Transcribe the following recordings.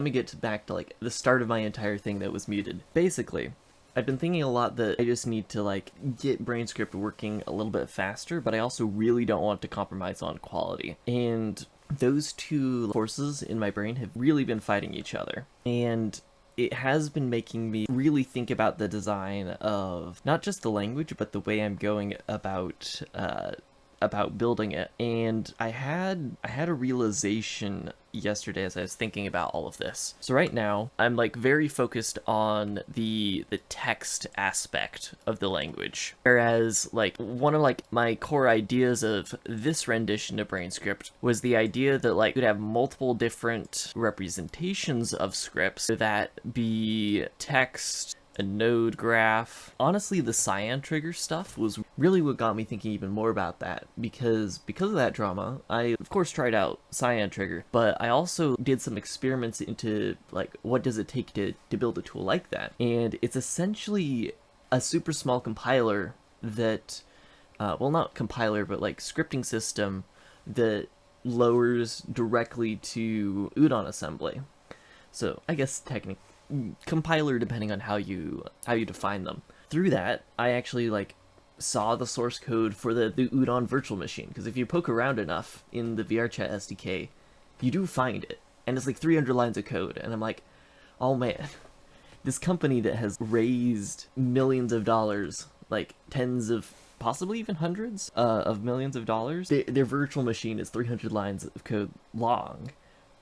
Let me get back to like the start of my entire thing that was muted. Basically, I've been thinking a lot that I just need to like get BraneScript working a little bit faster, but I also really don't want to compromise on quality. And those two forces in my brain have really been fighting each other. And it has been making me really think about the design of not just the language, but the way I'm going about building it. And I had a realization yesterday as I was thinking about all of this. So right now, I'm like very focused on the text aspect of the language. Whereas like one of like my core ideas of this rendition of BraneScript was the idea that like you'd have multiple different representations of scripts that be text, a node graph. Honestly, the cyan trigger stuff was really what got me thinking even more about that, because of that drama, I of course tried out cyan trigger, but I also did some experiments into like what does it take to build a tool like that. And it's essentially a super small compiler that well, not compiler, but like scripting system that lowers directly to Udon assembly. So I guess technically compiler depending on how you define them. Through that, I actually like saw the source code for the Udon virtual machine, because if you poke around enough in the VRChat SDK, you do find it, and it's like 300 lines of code, and I'm like, oh man, this company that has raised millions of dollars, like tens of, possibly even hundreds of millions of dollars, their virtual machine is 300 lines of code long.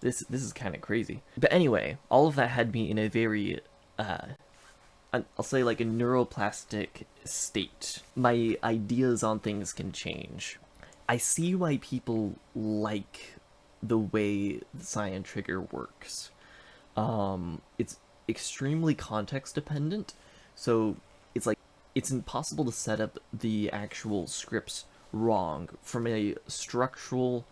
This is kind of crazy. But anyway, all of that had me in a very, I'll say like a neuroplastic state. My ideas on things can change. I see why people like the way the cyan trigger works. It's extremely context dependent, so it's like, it's impossible to set up the actual scripts wrong from a structural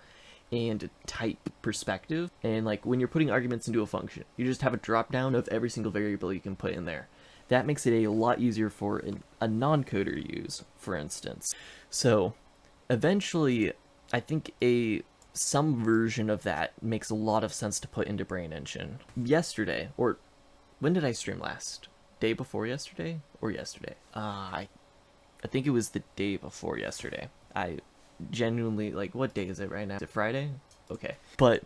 and type perspective. And like when you're putting arguments into a function, you just have a drop down of every single variable you can put in there. That makes it a lot easier for a non-coder to use, for instance. So eventually, I think some version of that makes a lot of sense to put into Brane Engine. Yesterday, or when did I stream last? Day before yesterday? Or yesterday? I think it was the day before yesterday. I genuinely, like, what day is it right now? Is it Friday? Okay. But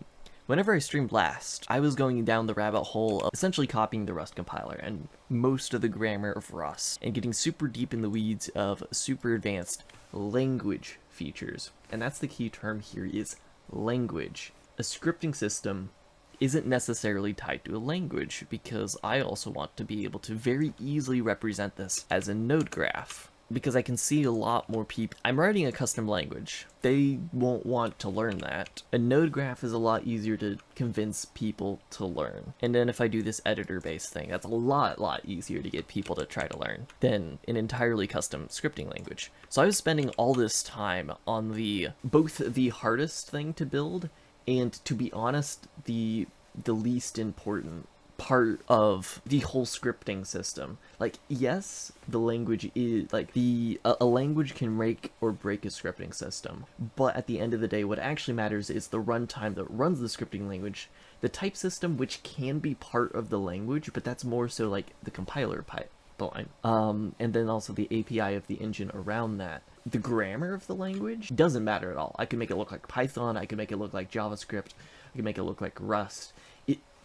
whenever I streamed last, I was going down the rabbit hole of essentially copying the Rust compiler and most of the grammar of Rust, and getting super deep in the weeds of super advanced language features. And that's the key term here, is language. A scripting system isn't necessarily tied to a language, because I also want to be able to very easily represent this as a node graph. Because I can see a lot more people. I'm writing a custom language. They won't want to learn that. A node graph is a lot easier to convince people to learn. And then if I do this editor-based thing, that's a lot easier to get people to try to learn than an entirely custom scripting language. So I was spending all this time on both the hardest thing to build, and to be honest, the least important part of the whole scripting system. Like, yes, the language is like a language can make or break a scripting system, but at the end of the day, what actually matters is the runtime that runs the scripting language, the type system, which can be part of the language, but that's more so like the compiler pipeline, and then also the API of the engine around that. The grammar of the language doesn't matter at all. I can make it look like Python, I can make it look like JavaScript, I can make it look like Rust.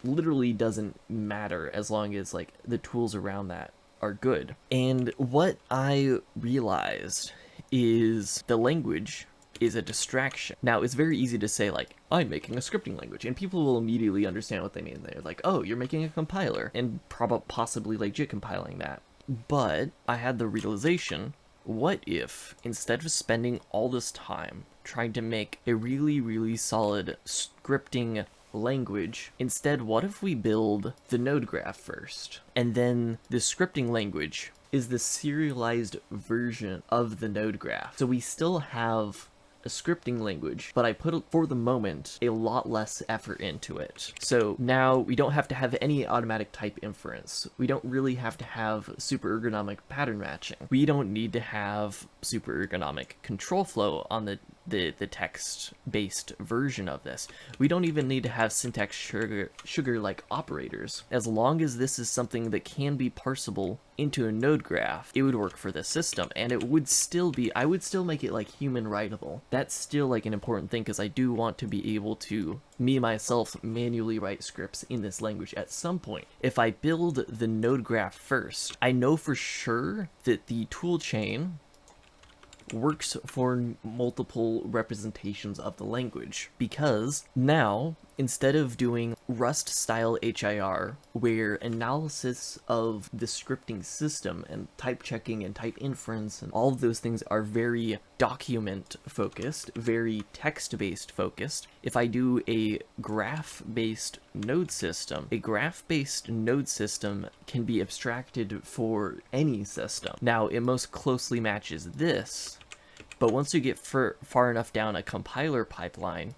Literally doesn't matter as long as like the tools around that are good. And what I realized is the language is a distraction. Now, it's very easy to say like, I'm making a scripting language, and people will immediately understand what they mean. They're like, oh, you're making a compiler, and possibly legit compiling that. But I had the realization, what if instead of spending all this time trying to make a really solid scripting language, instead, what if we build the node graph first, and then the scripting language is the serialized version of the node graph? So we still have a scripting language, but I put, for the moment, a lot less effort into it. So now we don't have to have any automatic type inference. We don't really have to have super ergonomic pattern matching. We don't need to have super ergonomic control flow on the the text-based version of this. We don't even need to have syntax sugar-like operators. As long as this is something that can be parsable into a node graph, it would work for this system, and it would still be, I would still make it like human writable. That's still like an important thing, because I do want to be able to, me myself, manually write scripts in this language at some point. If I build the node graph first, I know for sure that the toolchain works for multiple representations of the language, because now, instead of doing Rust style HIR, where analysis of the scripting system and type checking and type inference and all of those things are very document focused, very text based focused, if I do a graph based node system, a graph based node system can be abstracted for any system. Now, it most closely matches this, but once you get far enough down a compiler pipeline,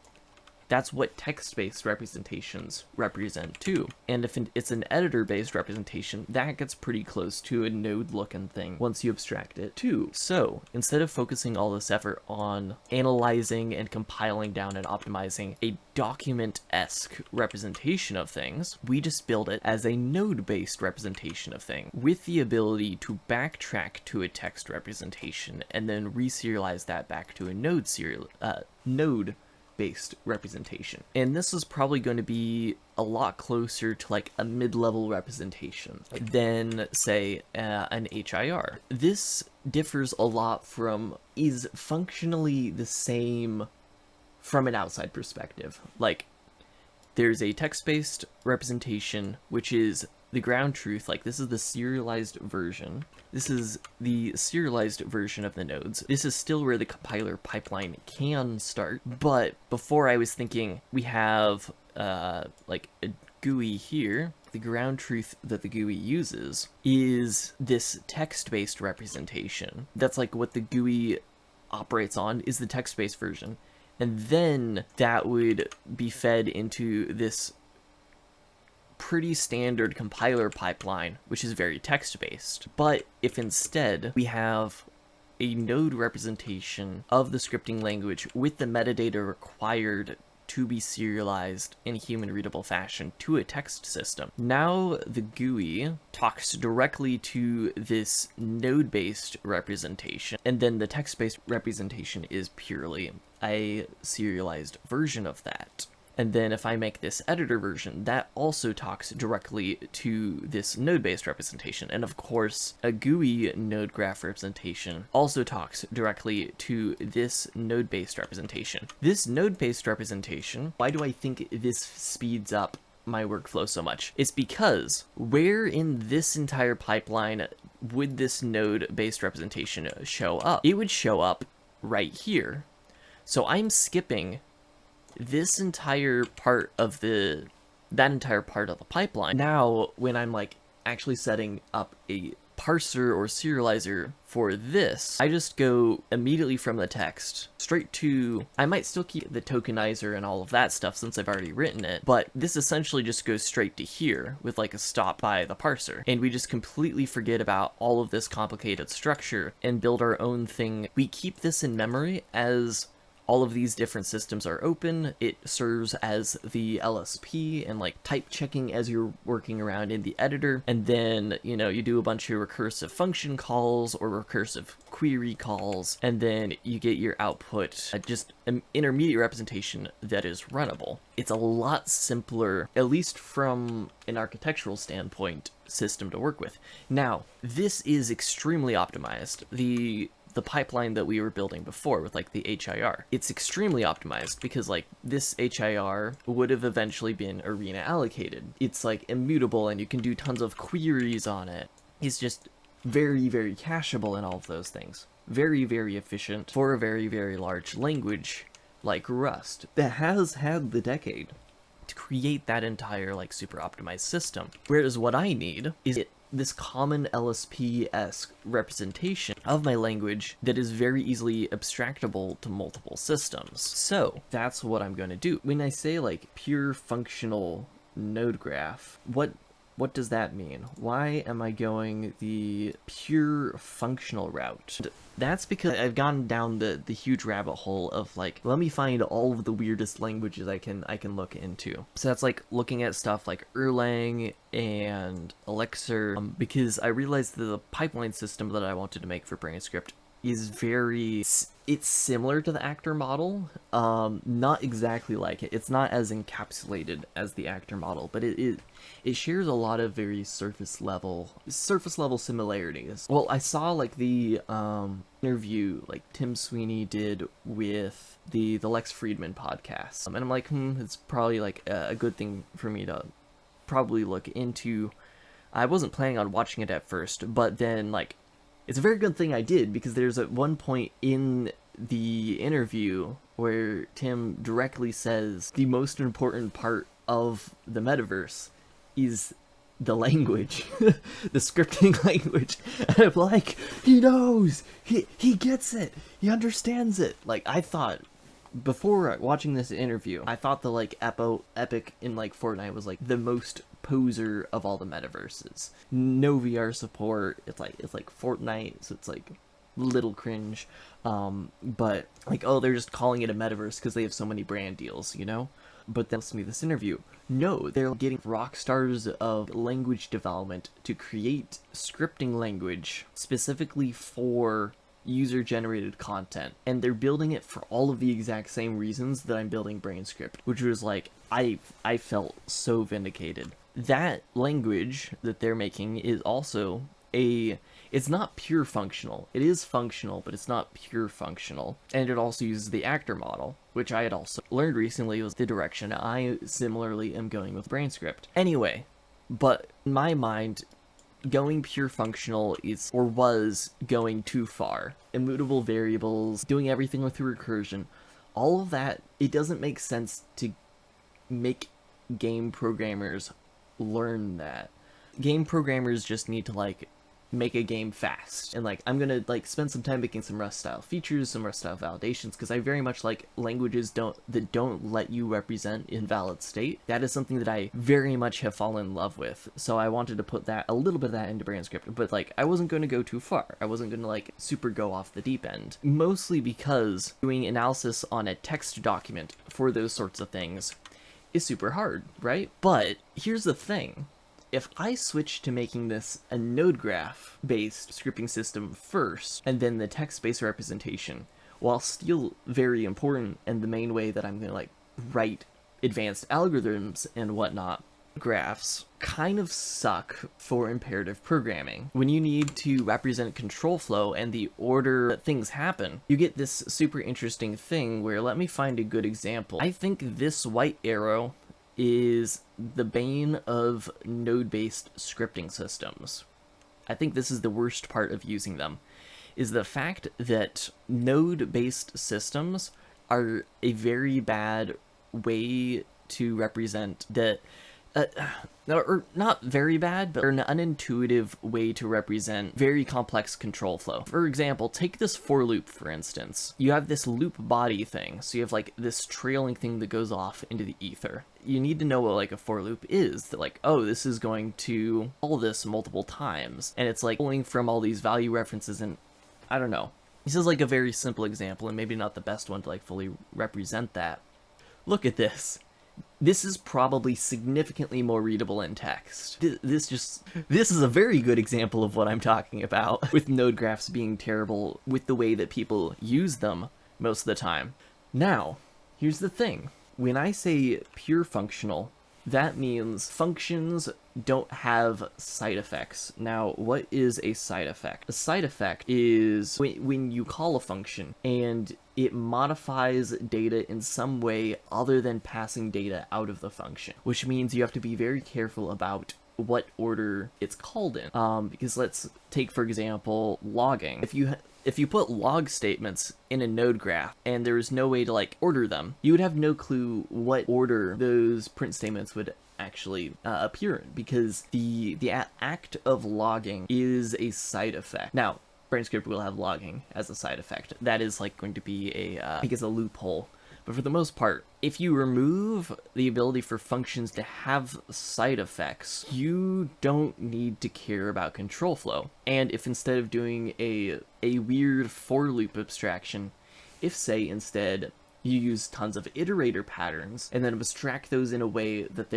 that's what text-based representations represent too. And if it's an editor-based representation, that gets pretty close to a node-looking thing once you abstract it too. So instead of focusing all this effort on analyzing and compiling down and optimizing a document-esque representation of things, we just build it as a node-based representation of things, with the ability to backtrack to a text representation and then reserialize that back to a node-based representation. And this is probably going to be a lot closer to like a mid-level representation than, say, an HIR. This differs a lot from, is functionally the same from an outside perspective. Like, there's a text-based representation, which is the ground truth, like this is the serialized version. This is the serialized version of the nodes. This is still where the compiler pipeline can start, but before I was thinking we have like a GUI here. The ground truth that the GUI uses is this text-based representation. That's like what the GUI operates on, is the text-based version. And then that would be fed into this pretty standard compiler pipeline, which is very text-based. But if instead we have a node representation of the scripting language with the metadata required to be serialized in a human-readable fashion to a text system, now the GUI talks directly to this node-based representation, and then the text-based representation is purely a serialized version of that. And then if I make this editor version, that also talks directly to this node-based representation. And of course, a GUI node graph representation also talks directly to this node-based representation. This node-based representation, why do I think this speeds up my workflow so much? It's because where in this entire pipeline would this node-based representation show up? It would show up right here. So I'm skipping this entire part of that entire part of the pipeline. Now, when I'm like actually setting up a parser or serializer for this, I just go immediately from the text straight to, I might still keep the tokenizer and all of that stuff since I've already written it, but this essentially just goes straight to here with like a stop by the parser. And we just completely forget about all of this complicated structure and build our own thing. We keep this in memory as all of these different systems are open. It serves as the LSP and like type checking as you're working around in the editor. And then, you know, you do a bunch of recursive function calls or recursive query calls, and then you get your output, just an intermediate representation that is runnable. It's a lot simpler, at least from an architectural standpoint, system to work with. Now, this is extremely optimized. The pipeline that we were building before with like the HIR, it's extremely optimized because like this HIR would have eventually been arena allocated. It's like immutable and you can do tons of queries on it. It's just very, very cacheable and all of those things. Very, very efficient for a very, very large language like Rust that has had the decade to create that entire like super optimized system. Whereas what I need is this common LSP-esque representation of my language that is very easily abstractable to multiple systems. So that's what I'm going to do. When I say like pure functional node graph, what What does that mean? Why am I going the pure functional route? That's because I've gone down the huge rabbit hole of like, let me find all of the weirdest languages I can look into. So that's like looking at stuff like Erlang and Elixir, because I realized that the pipeline system that I wanted to make for BraneScript is it's similar to the actor model, not exactly like it. It's not as encapsulated as the actor model, but it shares a lot of very surface level similarities. Well, I saw like the interview like Tim Sweeney did with the Lex Friedman podcast, and I'm like, it's probably like a good thing for me to probably look into. I wasn't planning on watching it at first, but then like, it's a very good thing I did, because there's at one point in the interview where Tim directly says the most important part of the metaverse is the language, the scripting language. And I'm like, he knows, he gets it, he understands it. Like, I thought, before watching this interview, I thought the like Epic in like Fortnite was like the most poser of all the metaverses. No VR support. It's like Fortnite, so it's like little cringe. But like, oh, they're just calling it a metaverse because they have so many brand deals, you know? But then listen to this interview. No, they're getting rock stars of language development to create scripting language specifically for user-generated content, and they're building it for all of the exact same reasons that I'm building BraneScript, which was like, I felt so vindicated. That language that they're making is also it's not pure functional. It is functional, but it's not pure functional. And it also uses the actor model, which I had also learned recently was the direction I similarly am going with BraneScript. Anyway, but in my mind, going pure functional was going too far. Immutable variables, doing everything with recursion, all of that, it doesn't make sense to make game programmers learn that. Game programmers just need to like make a game fast, and like, I'm gonna like spend some time making some Rust style features, some Rust style validations, because I very much like languages that don't let you represent invalid state. That is something that I very much have fallen in love with, so I wanted to put that a little bit of that into BraneScript, but like, I wasn't going to go too far. I wasn't going to like super go off the deep end, mostly because doing analysis on a text document for those sorts of things is super hard, right? But here's the thing. If I switch to making this a node graph-based scripting system first, and then the text-based representation, while still very important and the main way that I'm going to like write advanced algorithms and whatnot, graphs kind of suck for imperative programming. When you need to represent control flow and the order that things happen, you get this super interesting thing where, let me find a good example. I think this white arrow is the bane of node-based scripting systems. I think this is the worst part of using them, is the fact that node-based systems are a very bad way to represent the or not very bad, but an unintuitive way to represent very complex control flow. For example, take this for loop, for instance. You have this loop body thing, so you have like this trailing thing that goes off into the ether. You need to know what like a for loop is, that like, oh, this is going to call this multiple times, and it's like pulling from all these value references, and I don't know. This is like a very simple example, and maybe not the best one to like fully represent that. Look at this. This is probably significantly more readable in text. This is a very good example of what I'm talking about, with node graphs being terrible with the way that people use them most of the time. Now, here's the thing. When I say pure functional, that means functions don't have side effects. Now, what is a side effect? A side effect is when you call a function and it modifies data in some way other than passing data out of the function, which means you have to be very careful about what order it's called in. Because let's take, for example, logging. If you put log statements in a node graph and there was no way to like order them, you would have no clue what order those print statements would actually appear in, because the act of logging is a side effect. Now, BraneScript will have logging as a side effect. That is like going to be I think it's a loophole. But for the most part, if you remove the ability for functions to have side effects, you don't need to care about control flow. And if instead of doing a weird for loop abstraction, if say instead you use tons of iterator patterns and then abstract those in a way that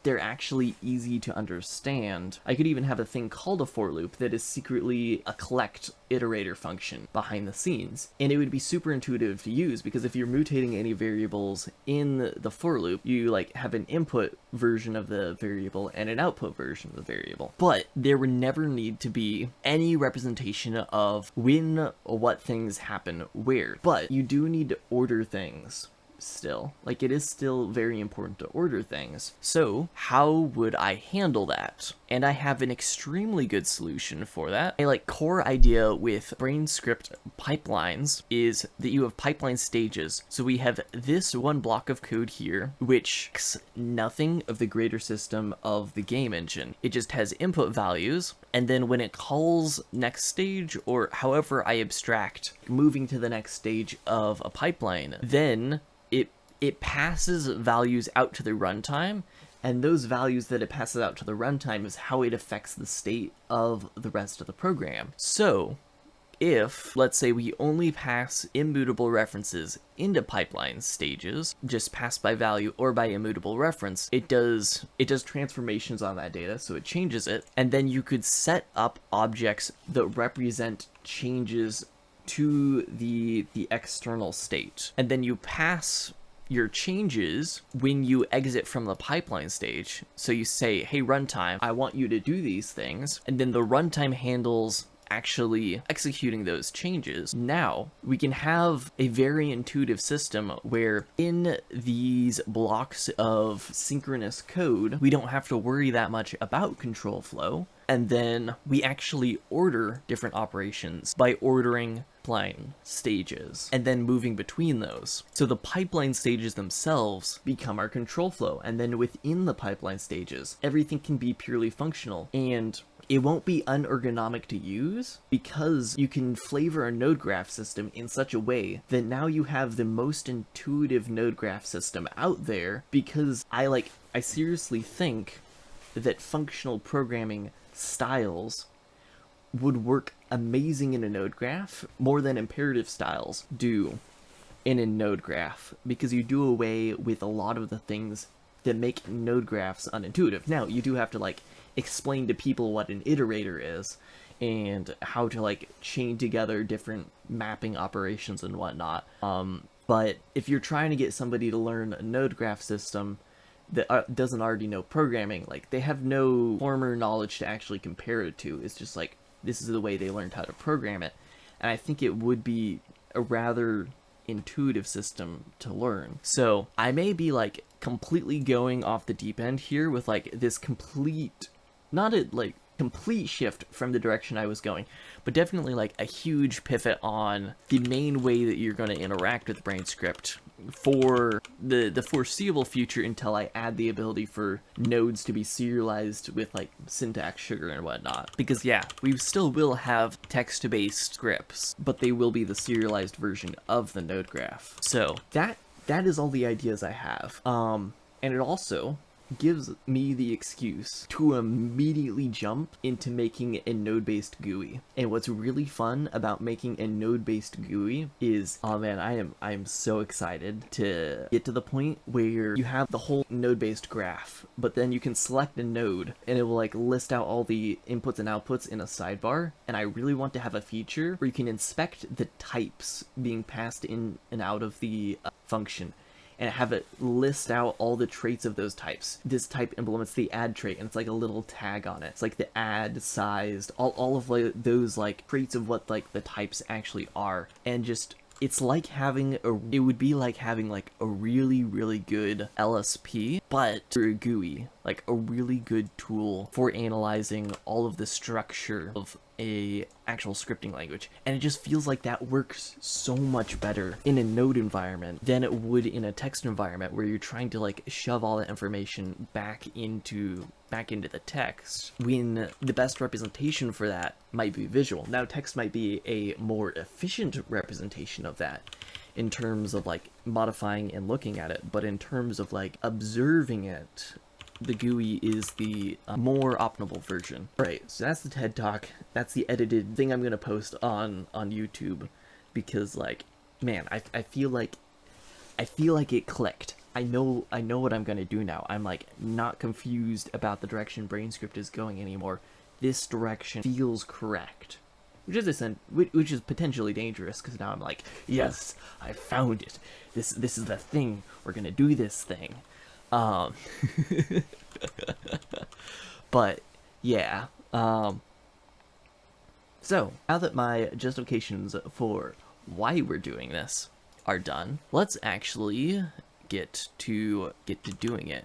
they're actually easy to understand. I could even have a thing called a for loop that is secretly a collect iterator function behind the scenes. And it would be super intuitive to use, because if you're mutating any variables in the for loop, you like have an input version of the variable and an output version of the variable. But there would never need to be any representation of when what things happen where. But you do need to order things still. Like, it is still very important to order things. So how would I handle that? And I have an extremely good solution for that. My core idea with BraneScript pipelines is that you have pipeline stages. So we have this one block of code here, which is nothing of the greater system of the game engine. It just has input values, and then when it calls next stage, or however I abstract moving to the next stage of a pipeline, then it passes values out to the runtime, and those values that it passes out to the runtime is how it affects the state of the rest of the program. So if, let's say, we only pass immutable references into pipeline stages, just passed by value or by immutable reference, it does transformations on that data, so it changes it, and then you could set up objects that represent changes to the external state, and then you pass your changes when you exit from the pipeline stage. So you say, hey runtime, I want you to do these things, and then the runtime handles actually executing those changes. Now we can have a very intuitive system where in these blocks of synchronous code, we don't have to worry that much about control flow, and then we actually order different operations by ordering pipeline stages and then moving between those. So the pipeline stages themselves become our control flow, and then within the pipeline stages, everything can be purely functional, and it won't be unergonomic to use, because you can flavor a node graph system in such a way that now you have the most intuitive node graph system out there, because I seriously think that functional programming styles would work amazing in a node graph more than imperative styles do in a node graph, because you do away with a lot of the things that make node graphs unintuitive. Now, you do have to explain to people what an iterator is and how to chain together different mapping operations and whatnot. But if you're trying to get somebody to learn a node graph system that doesn't already know programming, they have no former knowledge to actually compare it to. It's just this is the way they learned how to program it. And I think it would be a rather intuitive system to learn. So I may be completely going off the deep end here with this complete, not a complete shift from the direction I was going, but definitely a huge pivot on the main way that you're going to interact with BraneScript for the foreseeable future, until I add the ability for nodes to be serialized with syntax sugar and whatnot. Because yeah, we still will have text-based scripts, but they will be the serialized version of the node graph. So that is all the ideas I have. And it also gives me the excuse to immediately jump into making a node-based GUI. And what's really fun about making a node-based GUI is, oh man, I am so excited to get to the point where you have the whole node-based graph, but then you can select a node and it will list out all the inputs and outputs in a sidebar. And I really want to have a feature where you can inspect the types being passed in and out of the function, and have it list out all the traits of those types. This type implements the add trait, and it's a little tag on it. It's the add sized, all of those traits of what the types actually are. And just, it's it would be like having a really, really good LSP, but for a GUI, a really good tool for analyzing all of the structure of a actual scripting language. And it just feels like that works so much better in a node environment than it would in a text environment, where you're trying to shove all that information back into the text, when the best representation for that might be visual. Now, text might be a more efficient representation of that, in terms of like modifying and looking at it, but in terms of like observing it, the GUI is the more optimal version. Right, so that's the TED Talk. That's the edited thing I'm gonna post on YouTube, because like, man, I feel like it clicked. I know what I'm gonna do now. I'm like not confused about the direction BraneScript is going anymore. This direction feels correct, which is potentially dangerous, because now I'm like, yes, I found it. This is the thing. We're gonna do this thing. But yeah. So now that my justifications for why we're doing this are done, let's actually get to doing it.